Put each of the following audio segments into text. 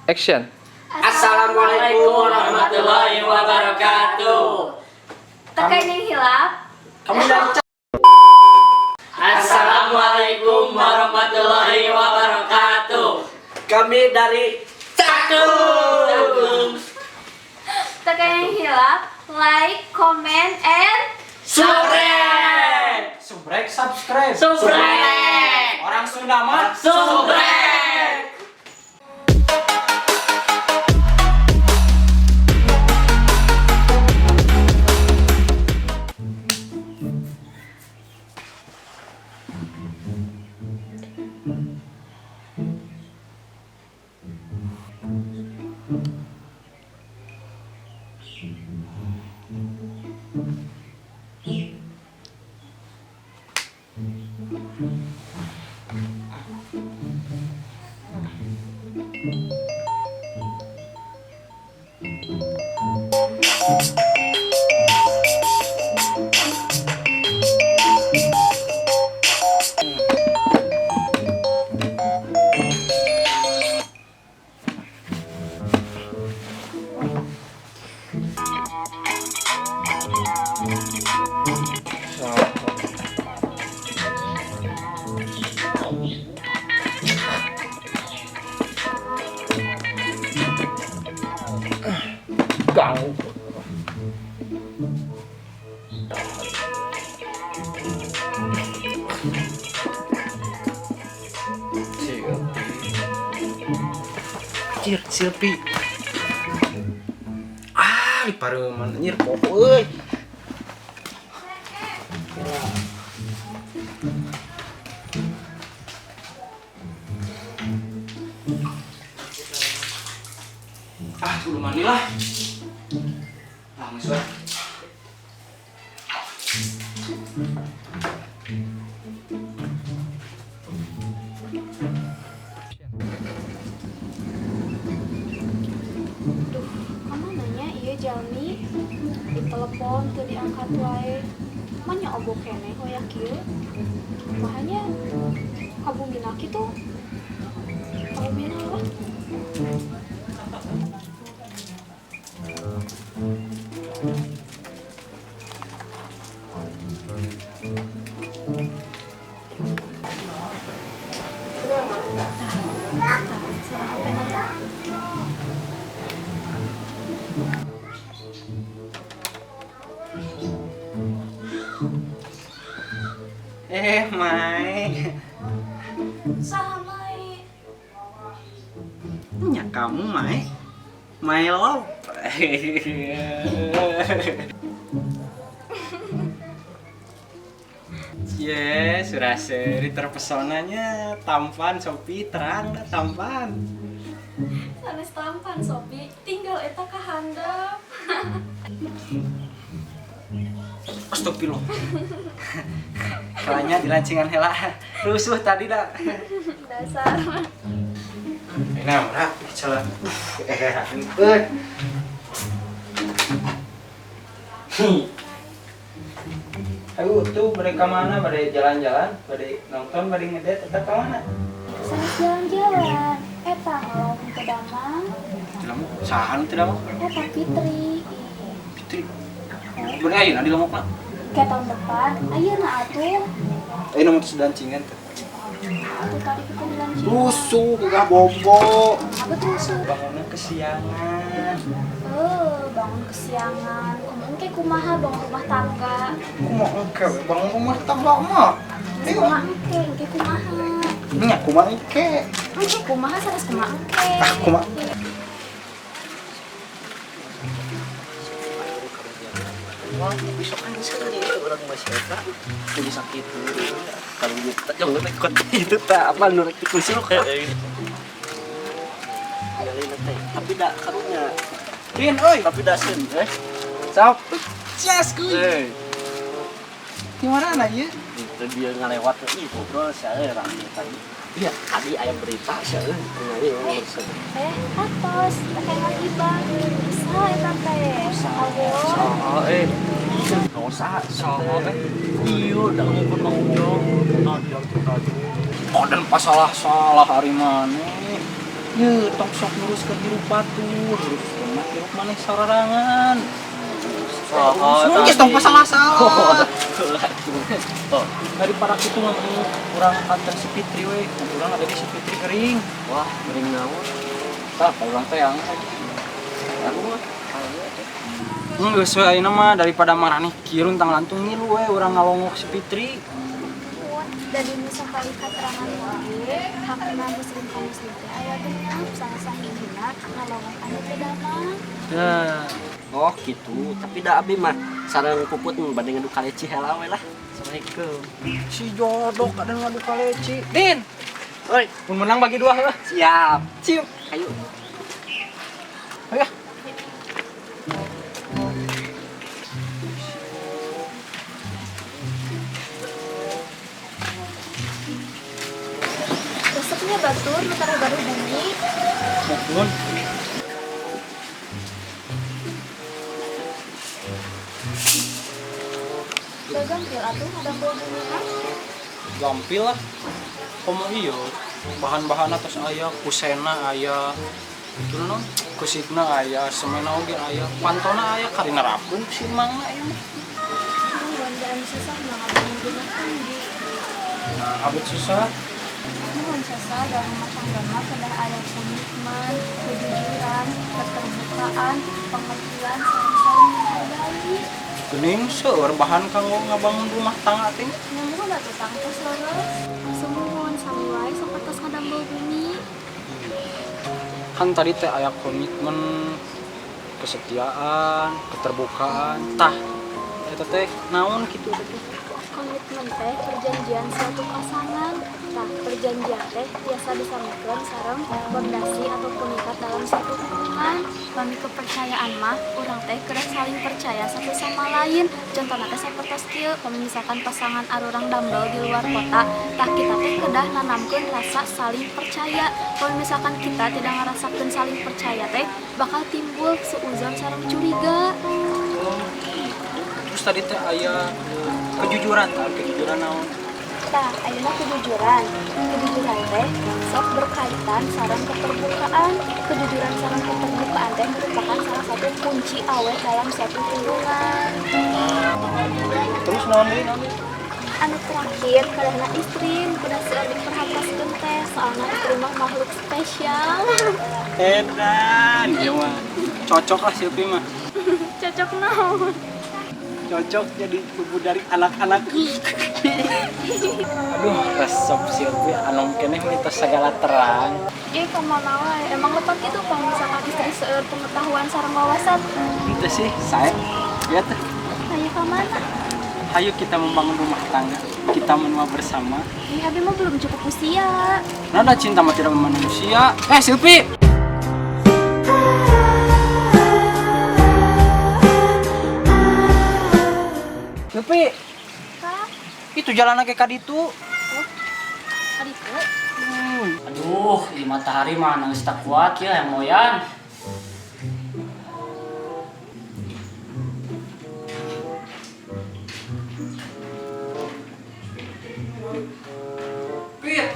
Action. Assalamualaikum warahmatullahi wabarakatuh. Tekan yang hilap. Kamu dari Assalamualaikum warahmatullahi wabarakatuh. Kami dari Cakung. Tekan yang hilap. Like, comment, and Subrek. Subscribe. Orang Sunda mah Subrek. Ganggu. Anjir, Silpi. Di pareuman anjir popo euy. Kudu mandi lah. Geus we. kamu nanya iya Jalmi ditelepon tuh diangkat wae manya obok kene hoyak kieu makanya kabungin aki tuh kalau mina lah Mai. samai Nya kamu, Mai. My love. Suraseri terpesonanya tampan Sophie terang dah tampan. sanes tampan Sobi tinggal eta kahandap Astagfirullah. Kalanya dilancingan hela. Rusuh tadi dah. dasar Nah, ora salah. Ayo tuh bade ka mana? Bade jalan-jalan, bade nonton, bade ngedate eta ka mana? sanes jalan-jalan eta ngalong ke damang Tidak mau, sahan tidak mau. eta Fitri Fitri. Bade ayeuna di lamokna. kayak tahun depan ayeuna atuh Ayeuna mah sedancingan teh. atuh tadi kita bilang sih Rusuh, gak bobo. apa tuh sih Bangunnya kesiangan. bangun kesiangan engke kumaha bangun rumah tangga Kumaha engke we bangun rumah tangga mah. kumaha engke kumaha Nya kumaha engke. engke kumaha sanes kumaha engke Kumaha. Wah, besok kan sekali itu orang masih eta. Jadi sakit dulu. Kalau kita jangan ikut itu tak apa nurut dikusil kayak tapi dak karunya. Rin, oi. Tapi dak sen, Sap. Jas kuy. Gimana ya? Itu dia ngalewat ih ngobrol saya rame tadi. Iya, tadi ayam berita saya ngari ngomong atos pakai lagi bang bisa eta teh soal dosa soal iya udah ngumpul nongkrong Oh dan pas salah hari mana? Ye, tong sok ngurus ke hirup batur, hirup rumah, hirup maneh sararangan. Geus tong pasalah-salah. Oh, Daripada kitu mah urang antar si Fitri we, urang ada di si Fitri kering. wah, mending naon? Tah, urang teh yang aku mah Geus we ayeuna mah daripada marane kieu tang lantung ngilu we urang ngalongok si Fitri. Dari misalkan keterangan lagi hakna muslim ka muslim teh aya genep sang-sang hijina ngalongok anu teh damang. Ya, oh gitu, tapi da abi mah sareng puput bade ngadu kaleci heula we lah. Assalamualaikum. si jodoh kadang ngadu kaleci. Din, Oi, mun menang bagi 2 heuh. siap. Cium. Ayo. Ayo. Resepnya batur nutara baru bumi. Mun Gagang pil atuh ada bumi kan? gampil lah. Komo ieu bahan-bahan atas aya, kusena aya, kitu naon? Kusigna aya, semena oge aya, pantona aya karina rapkeun si mangna ieu mah. Wandaan susah mengabdi menggunakan di Nah, abet susah. Nuhun sasa dalam rumah tangga mah kedah aya komitmen, kejujuran, keterbukaan, pengertian, saling-saling menghargai. Geuning seueur bahan kanggo ngabangun rumah tangga teh. Nyamuk ada tutang tos leres. Semuhun sami wae sapertos ngadambel bumi. Kan tadi teh aya komitmen, kesetiaan, keterbukaan. Tah, eta teh naon kitu teh? Komitmen teh perjanjian suatu pasangan. Tah, perjanjian teh biasa disamikeun sareng fondasi atau pengikat dalam suatu hubungan. Bami kepercayaan mah urang teh kedah saling percaya satu sama lain. Contohna teh sapertos kieu, misalkan pasangan arurang dambel di luar kota, tah kita teh kedah nanamkeun rasa saling percaya. Kalau misalkan kita tidak ngerasakeun saling percaya teh bakal timbul suuzon sareng curiga. Terus tadi teh aya kejujuran, kejujuran naon? Tah, ayeuna kejujuran. Kejujuran teh sok berkaitan sareng keterbukaan. Kejujuran sareng keterbukaan teh merupakan salah satu kunci awet dalam suatu hubungan. Terus naon deui naon deui? Anu terakhir, kadahna istri kudu seueur diperhataskeun teh, soalna istri mah makhluk spesial. Edan, ieu mah cocok lah Silpi mah. Cocok naon? Cocok jadi ibu dari anak-anak. Aduh, resep Silpi anu keneh mitos segala terang. Ih, kumaha wae. Emang lepat gitu kalau misalkan istri seueur pengetahuan sareng wawasan. Itu sih, saya. Ya teh. Aya ka mana? Ayo kita membangun rumah tangga, kita menua bersama. Ini abi mah belum cukup usia. Nada cinta mah tidak memandang usia. Silpi. Silpi, Kak, itu jalan ke kaditu. adiku. Aduh, di matahari mah nangis tak kuat ya yang moyan. Pit,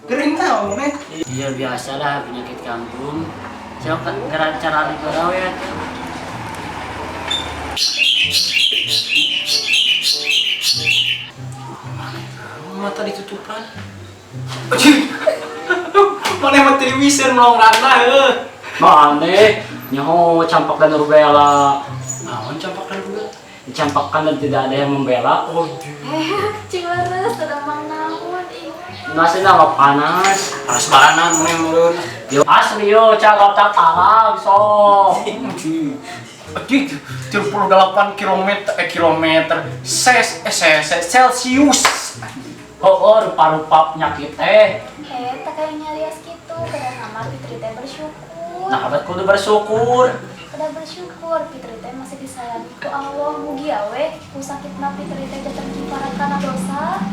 kering naon nih? Iya biasalah penyakit kampung. Siapa cara negara ya? Mata ditutupan. Mana yang materi wiser melong rana Mane, nyaho campak dan rubella. Naon campak dan rubella? Dicampakkan dan tidak ada yang membela. Oh, Cing leres, sedang mang naon ih. Nasi nama panas. panas baranan mana yang melun? Yo asli yo, cakap tak talang so. Adik, 38 kilometer Celsius. Oh, rupa-rupa penyakit teh. Tak kayak nyarias gitu. Kadang nama Fitri teh bersyukur. Nah, abad kudu bersyukur. Kadang bersyukur Fitri teh masih disayangi ku Allah. Mugi awe ku sakitna Fitri teh jatuh kiparat kana dosa.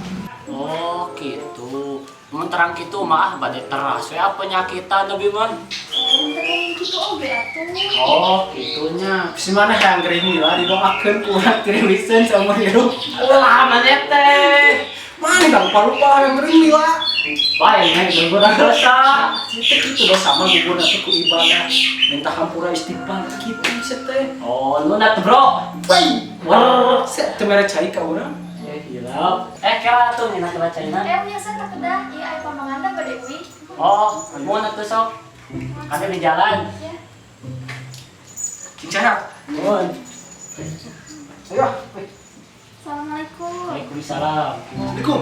Oh, gitu. Mun terang gitu mah badai teras we penyakitan tapi man. Ente kayak gitu oge atuh. Oh, gitunya. Si mana yang gering lah didoakeun ku urang tiriwisen sama hirup. Ulah mana teh. Mana gak lupa-lupa yang ngeri lah. Baik, naik berbuat dosa. Itu dosa mah gugurna teh ku ibadah. Minta hampura istighfar kitu sia teh. Oh, lu nat bro. Wai, Wah, sia teu mere cai ka urang. ya hilap. Kira tuh nih nak bacaina. Punya saya tak kedah, iya ayah pamanganda Mbak Dewi. Oh, mau nak besok. Ada di jalan. Ya. Cing sehat. Mohon. Ayo. Assalamualaikum. Waalaikumsalam. Assalamualaikum.